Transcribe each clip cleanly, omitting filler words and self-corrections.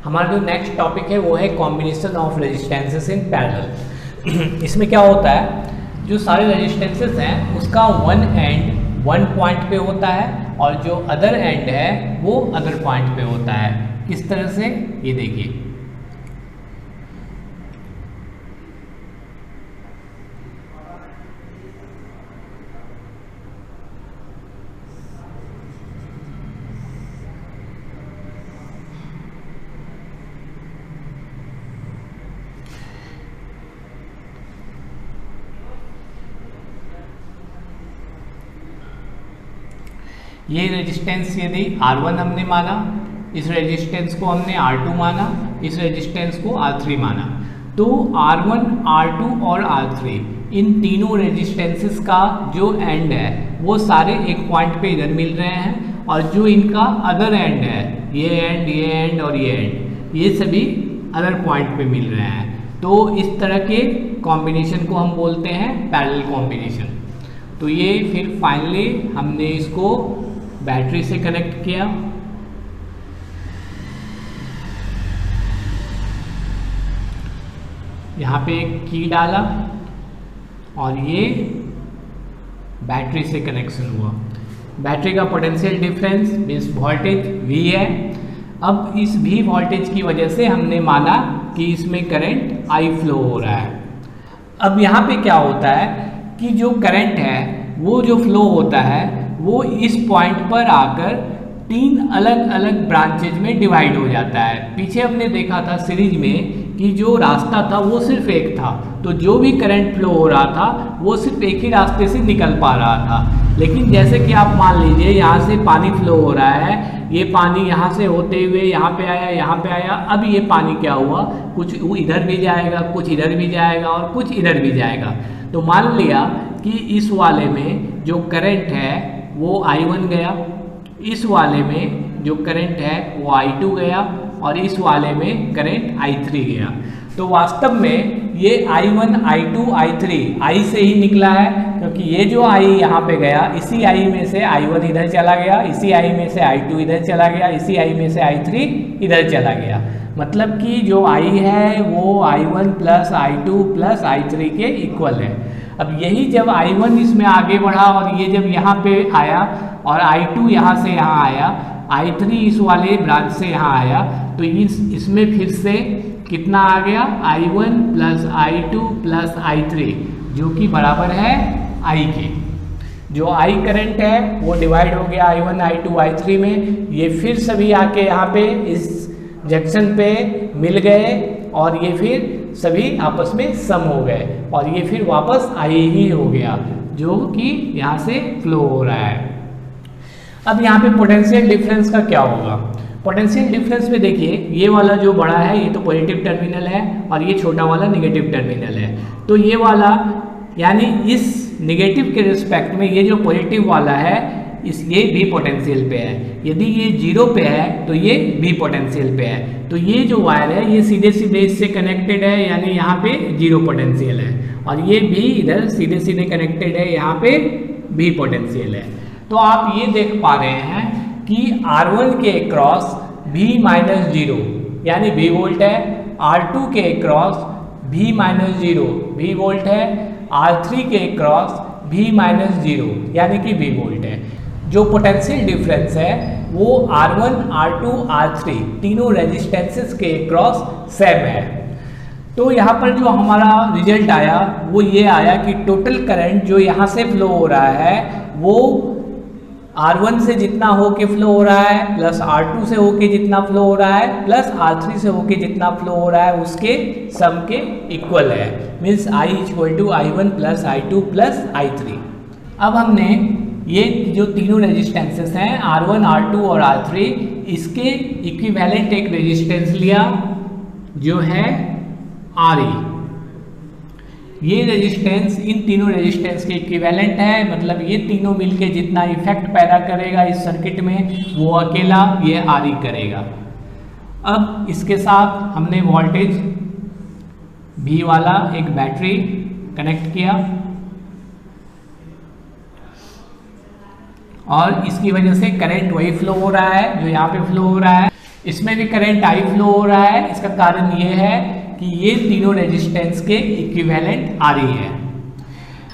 हमारा जो next topic है वो है combination of resistances in parallel. इसमें क्या होता है, जो सारे रेजिस्टेंसेस हैं उसका वन एंड वन पॉइंट पे होता है और जो अदर एंड है वो अदर पॉइंट पे होता है। किस तरह से, ये देखिए। ये रेजिस्टेंस यदि R1 हमने माना, इस रेजिस्टेंस को हमने R2 माना, इस रेजिस्टेंस को R3 माना, तो R1, R2 और R3 इन तीनों रेजिस्टेंसेस का जो एंड है वो सारे एक पॉइंट पे इधर मिल रहे हैं, और जो इनका अदर एंड है, ये एंड, ये एंड और ये एंड, ये सभी अदर पॉइंट पे मिल रहे हैं। तो इस तरह के कॉम्बिनेशन को हम बोलते हैं पैरेलल कॉम्बिनेशन। तो ये फिर फाइनली हमने इसको बैटरी से कनेक्ट किया, यहाँ पे एक की डाला और ये बैटरी से कनेक्शन हुआ। बैटरी का potential difference means voltage V है। अब इस V वोल्टेज की वजह से हमने माना कि इसमें करंट I फ्लो हो रहा है। अब यहाँ पे क्या होता है कि जो करंट है वो जो फ्लो होता है वो इस पॉइंट पर आकर तीन अलग अलग ब्रांचेज में डिवाइड हो जाता है। पीछे हमने देखा था सीरीज में कि जो रास्ता था वो सिर्फ एक था, तो जो भी करंट फ्लो हो रहा था वो सिर्फ एक ही रास्ते से निकल पा रहा था। लेकिन जैसे कि आप मान लीजिए यहाँ से पानी फ्लो हो रहा है, ये पानी यहाँ से होते हुए यहाँ पे आया, यहाँ पे आया। अब ये पानी क्या हुआ, कुछ इधर भी जाएगा, कुछ इधर भी जाएगा और कुछ इधर भी जाएगा। तो मान लिया कि इस वाले में जो करंट है वो I1 गया, इस वाले में जो करंट है वो I2 गया और इस वाले में करंट I3 गया। तो वास्तव में ये I1, I2, I3 I से ही निकला है, क्योंकि ये जो I यहाँ पे गया, इसी I में से I1 इधर चला गया, इसी I में से I2 इधर चला गया, इसी I में से I3 इधर चला गया। मतलब कि जो I है वो I1 plus I2 plus I3 के इक्वल है। अब यही जब I1 इसमें आगे बढ़ा और ये जब यहाँ पे आया और I2 यहाँ से यहाँ आया, I3 इस वाले ब्रांच से यहाँ आया, तो इसमें फिर से कितना आ गया, I1 plus I2 plus I3 जो कि बराबर है I के। जो I करंट है वो डिवाइड हो गया I1, I2, I3 में। ये फिर सभी आके यहाँ पे इस जंक्शन पे मिल गए और ये फिर सभी आपस में सम हो गए और ये फिर वापस I ही हो गया जो कि यहाँ से फ्लो हो रहा है। अब यहाँ पे पोटेंशियल डिफरेंस का क्या होगा। पोटेंशियल डिफरेंस में देखिए, ये वाला जो बड़ा है ये तो पॉजिटिव टर्मिनल है और ये छोटा वाला नेगेटिव टर्मिनल है। तो ये वाला यानी इस नेगेटिव के रिस्पेक्ट में ये जो पॉजिटिव वाला है ये भी पोटेंशियल पे है। यदि ये जीरो पे है तो ये भी पोटेंशियल पे है। तो ये जो वायर है ये सीधे सीधे इससे कनेक्टेड है, यानी यहाँ पे जीरो पोटेंशियल है, और ये भी इधर सीधे सीधे कनेक्टेड है, यहाँ पे भी पोटेंशियल है। तो आप ये देख पा रहे हैं कि R1 के क्रॉस V माइनस जीरो यानी V वोल्ट है, R2 के cross V minus zero V volt है, R3 के क्रॉस V माइनस जीरो यानी कि V वोल्ट है। जो पोटेंशियल डिफरेंस है वो R1, R2, R3 तीनों रेजिस्टेंसेस के क्रॉस सेम है। तो यहाँ पर जो हमारा रिजल्ट आया वो ये आया कि टोटल करंट जो यहाँ से फ्लो हो रहा है वो R1 से जितना होके फ्लो हो रहा है प्लस R2 से होके जितना फ्लो हो रहा है प्लस R3 से होके जितना फ्लो हो रहा है उसके सम के इक्वल है। Means I equal to I1 plus I2 plus I3। अब हमने ये जो तीनों रेजिस्टेंसेस हैं R1, R2 और R3, इसके इक्विवेलेंट एक रेजिस्टेंस लिया जो है RE। ये रेजिस्टेंस इन तीनों रेजिस्टेंस के इक्विवेलेंट है, मतलब ये तीनों मिलके जितना इफेक्ट पैदा करेगा इस सर्किट में वो अकेला ये RE करेगा। अब इसके साथ हमने वोल्टेज V वाला एक बैटरी कनेक्ट किया और इसकी वजह से करंट वही फ्लो हो रहा है जो यहाँ पे फ्लो हो रहा है। इसमें भी करंट I फ्लो हो रहा है। इसका कारण ये है कि ये तीनों रेजिस्टेंस के इक्विवेलेंट आ रही है।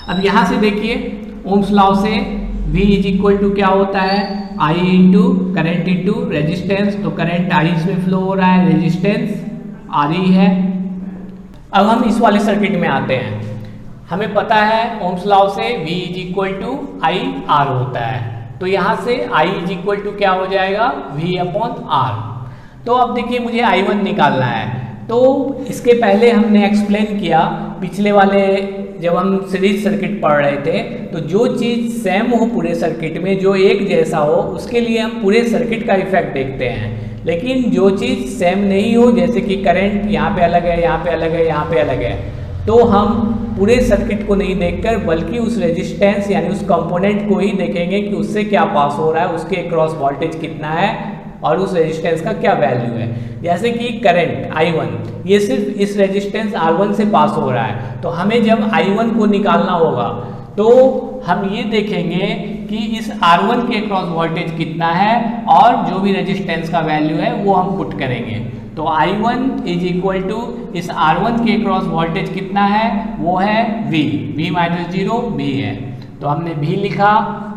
अब यहाँ से देखिए ओम्स लॉ से V इज इक्वल टू क्या होता है, I into current into resistance. तो करंट I इसमें फ्लो हो रहा है, रेजिस्टेंस आ रही है। अब हम इस वाले सर्किट में आते हैं। हमें पता है ओम्स लॉ से V is equal to I R होता है। तो यहाँ से I इज इक्वल टू क्या हो जाएगा, V अपॉन R। तो अब देखिए मुझे I1 निकालना है। तो इसके पहले हमने एक्सप्लेन किया पिछले वाले जब हम सीरीज सर्किट पढ़ रहे थे, तो जो चीज़ सेम हो पूरे सर्किट में, जो एक जैसा हो, उसके लिए हम पूरे सर्किट का इफेक्ट देखते हैं। लेकिन जो चीज़ सेम नहीं हो, जैसे कि करंट यहाँ पे अलग है, यहाँ पे अलग है, यहाँ पे अलग है, तो हम पूरे सर्किट को नहीं देखकर बल्कि उस रेजिस्टेंस यानी उस कंपोनेंट को ही देखेंगे कि उससे क्या पास हो रहा है, उसके अक्रॉस वोल्टेज कितना है और उस रेजिस्टेंस का क्या वैल्यू है। जैसे कि करंट I1 ये सिर्फ इस रेजिस्टेंस R1 से पास हो रहा है, तो हमें जब I1 को निकालना होगा तो हम ये देखेंगे कि इस R1 के अक्रॉस वोल्टेज कितना है और जो भी रेजिस्टेंस का वैल्यू है वो हम पुट करेंगे। तो I1 इज इक्वल टू इस R1 के अक्रॉस वोल्टेज कितना है, वो है V माइनस 0 V है। तो हमने V लिखा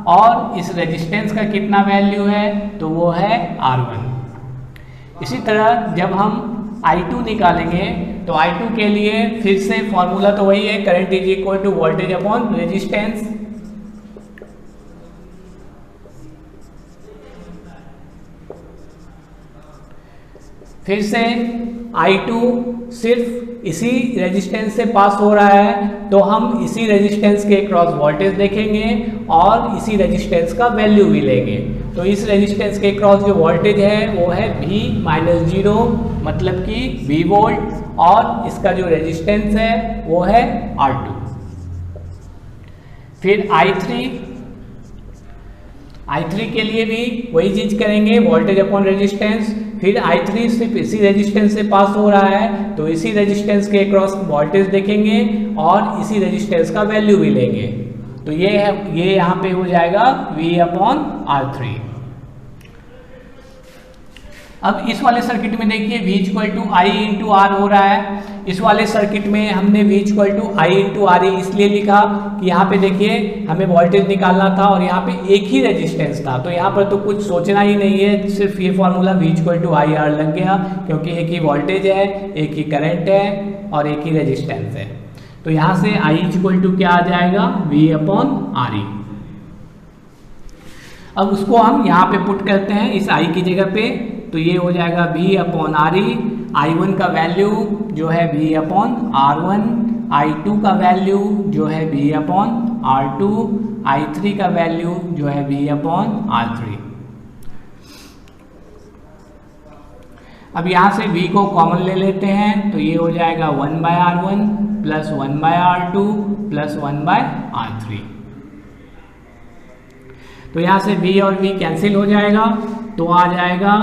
और इस रेजिस्टेंस का कितना वैल्यू है, तो वो है R1। इसी तरह जब हम I2 निकालेंगे तो I2 के लिए फिर से फॉर्मूला तो वही है, current is equal to voltage upon resistance. फिर से I2 सिर्फ इसी रेजिस्टेंस से पास हो रहा है, तो हम इसी रेजिस्टेंस के क्रॉस वोल्टेज देखेंगे और इसी रेजिस्टेंस का वैल्यू भी लेंगे। तो इस रेजिस्टेंस के क्रॉस जो वोल्टेज है वो है V माइनस 0, मतलब कि V वोल्ट, और इसका जो रेजिस्टेंस है वो है R2। फिर I3 के लिए भी वही चीज करेंगे, वोल्टेज अपॉन रेजिस्टेंस। फिर I3 सिर्फ इसी रेजिस्टेंस से पास हो रहा है, तो इसी रेजिस्टेंस के अक्रॉस वोल्टेज देखेंगे और इसी रेजिस्टेंस का वैल्यू भी लेंगे। तो ये यहाँ पे हो जाएगा V अपॉन R3। अब इस वाले सर्किट में देखिए V equal to I into R हो रहा है। इस वाले सर्किट में हमने V equal to I into R इसलिए लिखा कि यहाँ पे देखिए हमें वोल्टेज निकालना था और यहाँ पे एक ही रेजिस्टेंस था, तो यहाँ पर तो कुछ सोचना ही नहीं है, सिर्फ ये formula V equal to I R लग गया, क्योंकि एक ही वोल्टेज है, एक ही करंट है और एक ही रेजिस्टेंस है। तो यहाँ से I इक्वल टू क्या आ जाएगा, V अपॉन R। अब उसको हम यहाँ पे पुट करते हैं इस I की जगह पे, तो ये हो जाएगा V अपॉन R। I1 का वैल्यू जो है V अपॉन R1, I2 का वैल्यू जो है V अपॉन R2, I3 का वैल्यू जो है V अपॉन R3। अब यहाँ से V को कॉमन ले लेते हैं, तो ये हो जाएगा 1/R1 plus 1/R2 plus 1/R3। तो यहाँ से V और V कैंसिल हो जाएगा, तो आ जाएगा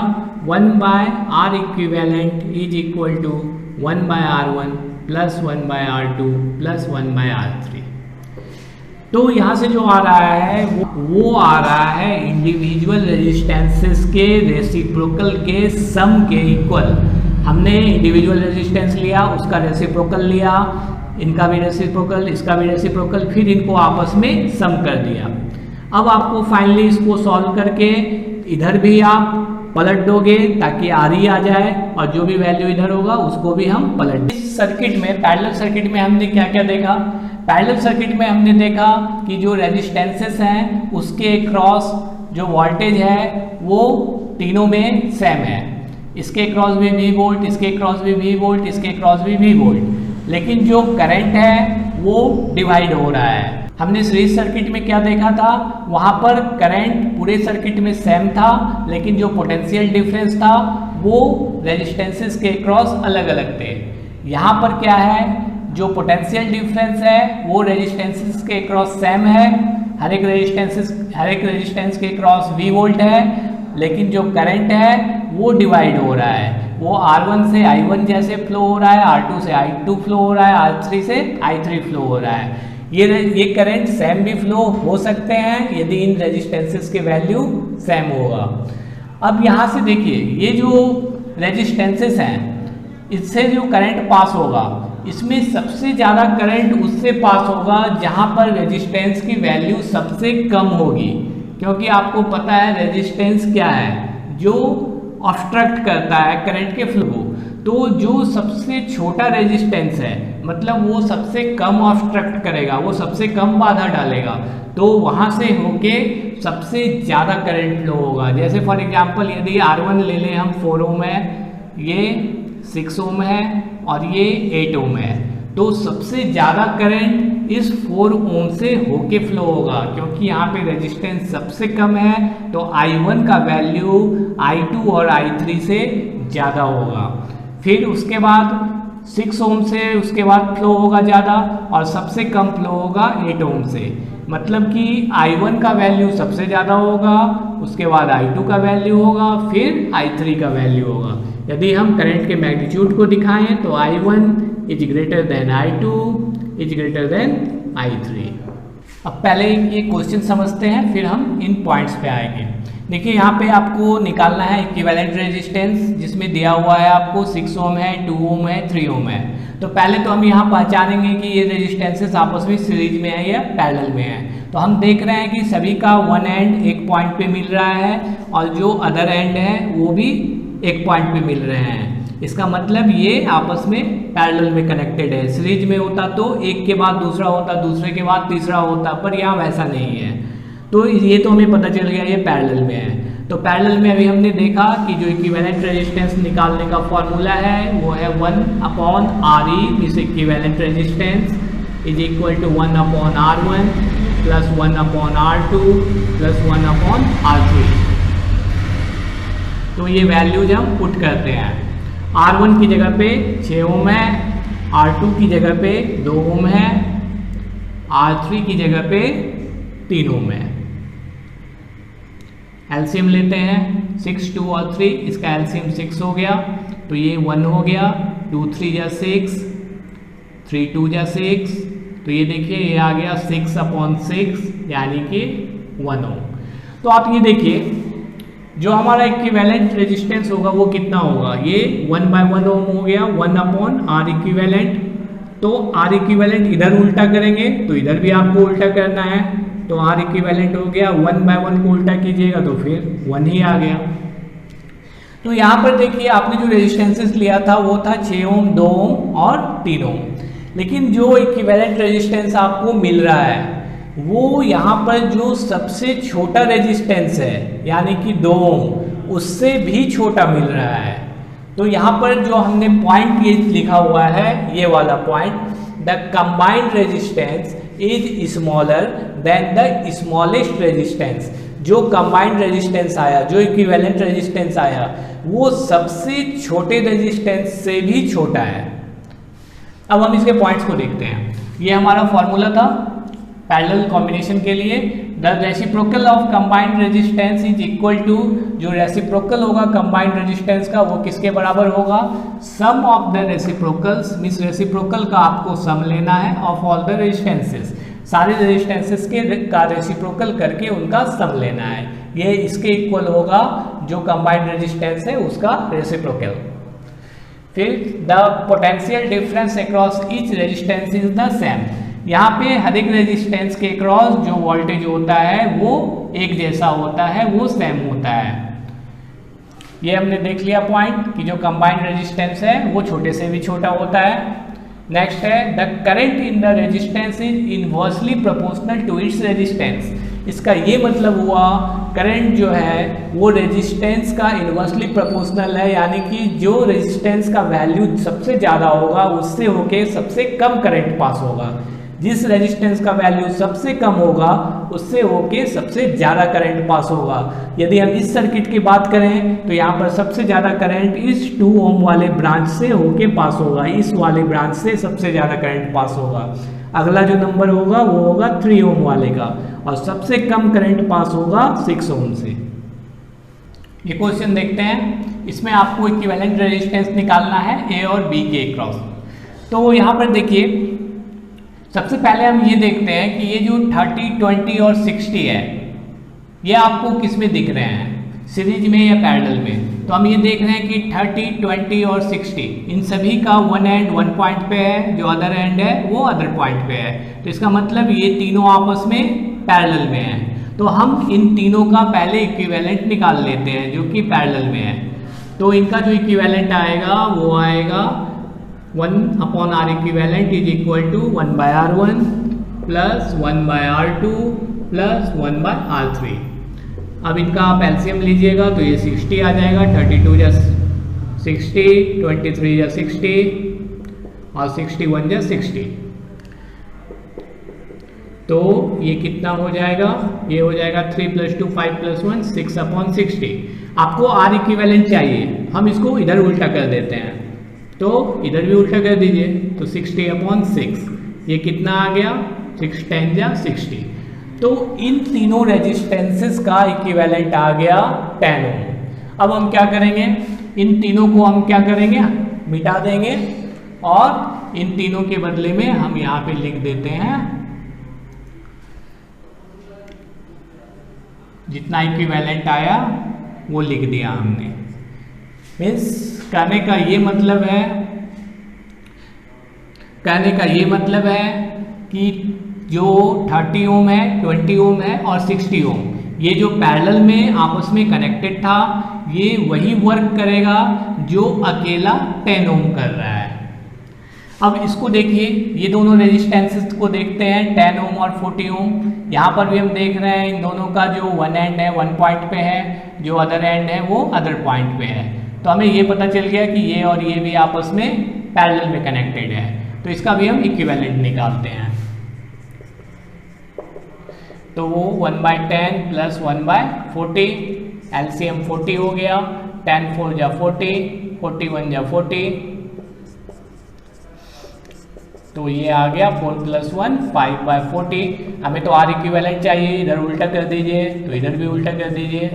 1/R equivalent is equal to 1/R1 plus 1/R2 plus 1/R3। तो यहाँ से जो आ रहा है वो आ रहा है इंडिविजुअल रेजिस्टेंसेस के रेसिप्रोकल के सम के इक्वल। हमने इंडिविजुअल रेजिस्टेंस लिया, उसका रेसिप्रोकल लिया, इनका भी रेसिप्रोकल, इसका भी रेसिप्रोकल, फिर इनको आपस में सम कर दिया। अब आपको फाइनली इसको सॉल्व करके इधर भी आप पलट दोगे ताकि RE आ जाए और जो भी वैल्यू इधर होगा उसको भी हम पलट दें। इस सर्किट में, पैरेलल सर्किट में हमने क्या क्या देखा, पैरेलल सर्किट में हमने देखा कि जो रेजिस्टेंसेस हैं उसके क्रॉस जो वोल्टेज है वो तीनों में सेम है। इसके क्रॉस भी V वोल्ट, इसके क्रॉस भी V वोल्ट, इसके क्रॉस भी V वोल्ट, लेकिन जो करंट है वो डिवाइड हो रहा है। हमने सीरीज सर्किट में क्या देखा था, वहां पर करंट पूरे सर्किट में सेम था, लेकिन जो पोटेंशियल डिफरेंस था वो रेजिस्टेंसेस के क्रॉस अलग अलग थे। यहाँ पर क्या है, जो पोटेंशियल डिफरेंस है वो रेजिस्टेंसेस के क्रॉस सेम है, हर एक रेजिस्टेंस के क्रॉस V वोल्ट है, लेकिन जो करंट है वो डिवाइड हो रहा है। वो R1 से I1 जैसे फ्लो हो रहा है, R2 से I2 फ्लो हो रहा है, R3 से I3 फ्लो हो रहा है। ये करंट सेम भी फ्लो हो सकते हैं यदि इन रेजिस्टेंसेस के वैल्यू सेम होगा। अब यहाँ से देखिए ये जो रेजिस्टेंसेस हैं इससे जो करंट पास होगा इसमें सबसे ज़्यादा करंट उससे पास होगा जहाँ पर रेजिस्टेंस की वैल्यू सबसे कम होगी, क्योंकि आपको पता है रेजिस्टेंस क्या है, जो ऑब्स्ट्रक्ट करता है करंट के फ्लो को। तो जो सबसे छोटा रेजिस्टेंस है मतलब वो सबसे कम ऑब्स्ट्रक्ट करेगा, वो सबसे कम बाधा डालेगा, तो वहाँ से होके सबसे ज़्यादा करंट फ्लो होगा। जैसे फॉर एग्जांपल यदि R1 ले लें हम 4 ओम है, ये 6 ओम है और ये 8 ओम है, तो सबसे ज़्यादा करंट इस 4 ओम से होके फ्लो होगा, क्योंकि यहाँ पे रेजिस्टेंस सबसे कम है। तो I1 का वैल्यू I2 और I3 से ज़्यादा होगा। फिर उसके बाद 6 ओम से उसके बाद फ्लो होगा ज़्यादा और सबसे कम फ्लो होगा 8 ओम से, मतलब कि I1 का वैल्यू सबसे ज़्यादा होगा, उसके बाद I2 का वैल्यू होगा, फिर I3 का वैल्यू होगा। यदि हम करंट के मैग्नीट्यूड को दिखाएं तो I1 is greater than I2 is greater than I3। अब पहले ये क्वेश्चन समझते हैं, फिर हम इन पॉइंट्स पे आएंगे। देखिए यहाँ पे आपको निकालना है इक्विवेलेंट रेजिस्टेंस, जिसमें दिया हुआ है आपको 6 ओम है, 2 ओम है, 3 ओम है। तो पहले तो हम यहाँ पहचानेंगे कि ये रेजिस्टेंसेस आपस में सीरीज में है या पैरेलल में है। तो हम देख रहे हैं कि सभी का वन एंड एक पॉइंट पे मिल रहा है और जो अदर एंड है वो भी एक पॉइंट पे मिल रहे हैं। इसका मतलब ये आपस में पैरेलल में कनेक्टेड है। सीरीज में होता तो एक के बाद दूसरा होता, दूसरे के बाद तीसरा होता, पर यहाँ वैसा नहीं है। तो ये तो हमें पता चल गया ये पैरेलल में है। तो पैरेलल में अभी हमने देखा कि जो इक्विवेलेंट रेजिस्टेंस निकालने का फॉर्मूला है वो है 1/Re, इस equivalent resistance is equal to 1/R1 plus 1/R2 plus 1/R3। तो ये वैल्यूज हम पुट करते हैं। R1 की जगह पे 6 ओम है, R2 की जगह पे 2 ओम है, R3 की जगह पे 3 ओम है। एलसीएम लेते हैं 6, 2 और 3, इसका एलसीएम 6 हो गया, तो ये 1 हो गया, 2 3 जा 6, 3 2 जा 6, तो ये देखिए ये आ गया 6/6 यानी कि 1 ओम। तो आप ये देखिए जो हमारा इक्विवेलेंट रेजिस्टेंस होगा वो कितना होगा, ये 1/1 ओम हो गया, 1/R इक्विवेलेंट। तो R इक्विवेलेंट इधर उल्टा करेंगे तो इधर भी आपको उल्टा करना है, तो R इक्विवेलेंट हो गया, 1/1 को उल्टा कीजिएगा तो फिर 1 ही आ गया। तो यहाँ पर देखिए आपने जो रेजिस्टेंसेस लिया था वो था 6 ओम, 2 ओम और 3 ओम, लेकिन जो इक्विवेलेंट रेजिस्टेंस आपको मिल रहा है वो यहाँ पर जो सबसे छोटा रेजिस्टेंस है यानी कि 2 ओम उससे भी छोटा मिल रहा है। तो यहाँ पर जो हमने पॉइंट ये लिखा हुआ है ये वाला point, the combined resistance is smaller than the smallest resistance. जो कंबाइंड रेजिस्टेंस आया, जो इक्विवेलेंट रेजिस्टेंस आया वो सबसे छोटे रेजिस्टेंस से भी छोटा है। अब हम इसके पॉइंट्स को देखते हैं। ये हमारा फॉर्मूला था पैरेलल कॉम्बिनेशन के लिए, the reciprocal of combined resistance is equal to, जो रेसिप्रोकल होगा कंबाइंड रेजिस्टेंस का वो किसके बराबर होगा, sum of the reciprocals, means reciprocal का आपको सम लेना है ऑफ ऑल द रेजिस्टेंसेस, सारे रेजिस्टेंसेस के का रेसिप्रोकल करके उनका सम लेना है। ये इसके इक्वल होगा जो कंबाइंड रेजिस्टेंस है उसका रेसिप्रोकल। फिर the potential difference across each resistance is the same. यहाँ पे हर एक रेजिस्टेंस के क्रॉस जो वोल्टेज होता है वो एक जैसा होता है, वो सेम होता है। ये हमने देख लिया पॉइंट कि जो कंबाइंड रेजिस्टेंस है वो छोटे से भी छोटा होता है। नेक्स्ट है the current in the resistance is inversely proportional to its resistance. इसका ये मतलब हुआ करंट जो है वो रेजिस्टेंस का इनवर्सली प्रोपोर्शनल है, यानी कि जो रेजिस्टेंस का वैल्यू सबसे ज़्यादा होगा उससे होके सबसे कम करंट पास होगा। जिस रेजिस्टेंस का वैल्यू सबसे कम होगा उससे होके सबसे ज़्यादा करंट पास होगा। यदि हम इस सर्किट की बात करें तो यहाँ पर सबसे ज़्यादा करंट इस 2 ओम वाले ब्रांच से होके पास होगा, इस वाले ब्रांच से सबसे ज़्यादा करंट पास होगा। अगला जो नंबर होगा वो होगा 3 ओम वाले का, और सबसे कम करंट पास होगा 6 ओम से। ये क्वेश्चन देखते हैं, इसमें आपको इक्विवेलेंट रेजिस्टेंस निकालना है ए और बी के क्रॉस। तो यहाँ पर देखिए सबसे पहले हम ये देखते हैं कि ये जो 30, 20 और 60 है ये आपको किस में दिख रहे हैं। सीरीज में या पैरेलल में। तो हम ये देख रहे हैं कि 30, 20 और 60 इन सभी का वन एंड वन पॉइंट पे है, जो अदर एंड है वो अदर पॉइंट पे है। तो इसका मतलब ये तीनों आपस में पैरेलल में है। तो हम इन तीनों का पहले इक्विवेलेंट निकाल लेते हैं जो कि पैरेलल में है। तो इनका जो इक्विवेलेंट आएगा वो आएगा 1/r equivalent is equal to 1/r1 plus 1/r2 plus 1/r3। अब इनका आप एलसीएम लीजिएगा तो ये 60 आ जाएगा। 32 जा 60, 23 जा 60 और 61 जा 60। तो ये कितना हो जाएगा, ये हो जाएगा 3 + 2 5 + 1 6/60। आपको आर इक्विवेलेंट चाहिए, हम इसको इधर उल्टा कर देते हैं, तो इधर भी उल्टा कर दीजिए। तो 60/6 ये कितना आ गया, 6 × 10 जा 60। तो इन तीनों रेजिस्टेंसेस का इक्विवेलेंट आ गया 10 ओम। अब हम क्या करेंगे, इन तीनों को हम क्या करेंगे, मिटा देंगे और इन तीनों के बदले में हम यहाँ पे लिख देते हैं जितना इक्विवेलेंट आया वो लिख दिया हमने। मीन्स कहने का ये मतलब है कि जो 30 ओम है, 20 ओम है और 60 ओम, ये जो पैरेलल में आपस में कनेक्टेड था, ये वही वर्क करेगा जो अकेला 10 ओम कर रहा है। अब इसको देखिए, ये दोनों रेजिस्टेंसेस को देखते हैं, 10 ओम और 40 ओम। यहाँ पर भी हम देख रहे हैं इन दोनों का जो वन एंड है वन पॉइंट पे है, जो अदर एंड है वो अदर पॉइंट पे है। तो हमें ये पता चल गया कि ये और ये भी आपस में पैरेलल में कनेक्टेड है। तो इसका भी हम इक्विवेलेंट निकालते हैं। तो वो 1/10 प्लस 1/40, एलसीएम 40 हो गया। 10 4 जा 40, 41 जा 40, तो ये आ गया 4 + 1 5/40। हमें तो आर इक्विवेलेंट चाहिए, इधर उल्टा कर दीजिए, तो इधर भी उल्टा कर दीजिए,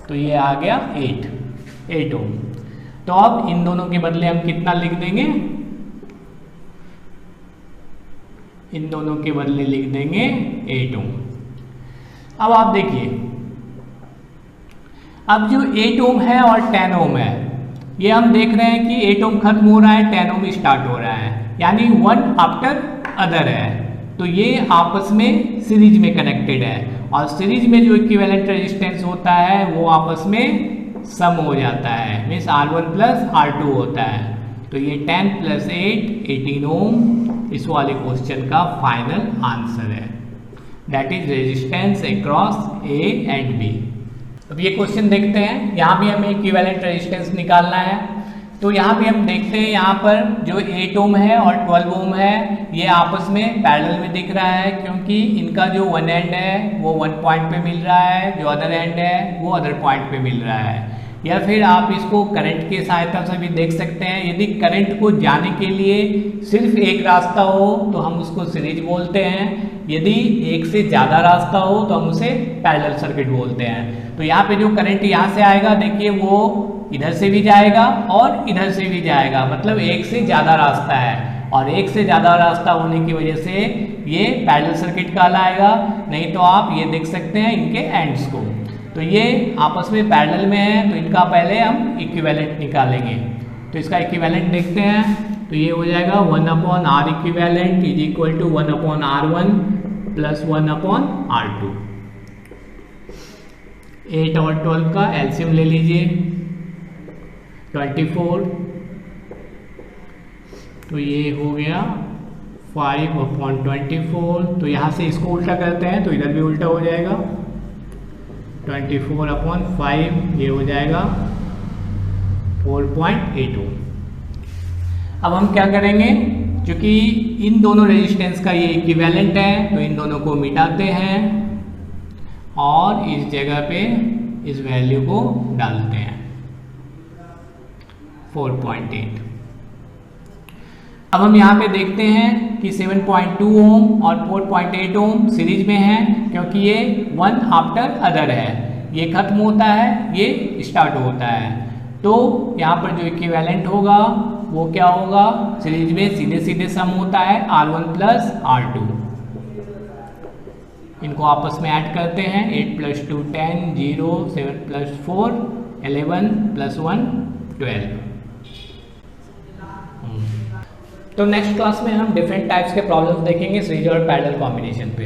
तो ये आ गया 8 ओम। तो अब इन दोनों के बदले हम कितना लिख देंगे, इन दोनों के बदले लिख देंगे 8 ओम। अब आप देखिए, अब जो 8 ओम है और 10 ओम है, ये हम देख रहे हैं कि 8 ओम खत्म हो रहा है, 10 ओम स्टार्ट हो रहा है, यानी वन आफ्टर अदर है। तो ये आपस में सीरीज में कनेक्टेड है, और सीरीज में जो इक्विवेलेंट रेजिस्टेंस होता है वो आपस में सम हो जाता है, मीन्स R1 + R2 होता है। तो ये 10 + 8 18 ओम इस वाले क्वेश्चन का फाइनल आंसर है। That is resistance across A and B। अब ये क्वेश्चन देखते हैं, यहाँ भी हमें इक्विवेलेंट रेजिस्टेंस निकालना है। तो यहाँ भी हम देखते हैं, यहाँ पर जो 8 ओम है और 12 ओम है, ये आपस में पैरेलल में दिख रहा है, क्योंकि इनका जो वन एंड है वो वन पॉइंट पे मिल रहा है, जो अदर एंड है वो अदर पॉइंट पे मिल रहा है। या फिर आप इसको करंट की सहायता से भी देख सकते हैं। यदि करंट को जाने के लिए सिर्फ एक रास्ता हो तो हम उसको सीरीज बोलते हैं, यदि एक से ज़्यादा रास्ता हो तो हम उसे पैरेलल सर्किट बोलते हैं। तो यहाँ पे जो करंट यहाँ से आएगा, देखिए वो इधर से भी जाएगा और इधर से भी जाएगा, मतलब एक से ज़्यादा रास्ता है, और एक से ज़्यादा रास्ता होने की वजह से ये पैरेलल सर्किट कहलाएगा। नहीं तो आप ये देख सकते हैं इनके एंड्स को, तो ये आपस में पैरेलल में है, तो इनका पहले हम इक्विवेलेंट निकालेंगे। तो इसका इक्विवेलेंट देखते हैं, तो ये हो जाएगा 1/R equivalent is equal to 1/R1 plus 1/R2। 8 और 12 का एलसीएम ले लीजिए, 24, तो ये हो गया 5/24। तो यहाँ से इसको उल्टा करते हैं तो इधर भी उल्टा हो जाएगा, 24/5 ये हो जाएगा 4.8 ओम। अब हम क्या करेंगे, क्योंकि इन दोनों रेजिस्टेंस का ये इक्विवेलेंट है, तो इन दोनों को मिटाते हैं और इस जगह पे इस वैल्यू को डालते हैं 4.8। अब हम यहाँ पे देखते हैं कि 7.2 ओम और 4.8 ओम सीरीज में है, क्योंकि ये वन आफ्टर अदर है, ये खत्म होता है, ये स्टार्ट होता है। तो यहाँ पर जो इक्विवेलेंट होगा वो क्या होगा, सीरीज में सीधे सीधे सम होता है R1 + R2। इनको आपस में ऐड करते हैं, 8 + 2 10, 0, 7 + 4 11 + 1 12। तो नेक्स्ट क्लास में हम डिफरेंट टाइप्स के प्रॉब्लम्स देखेंगे सीरीज और पैरेलल कॉम्बिनेशन पे।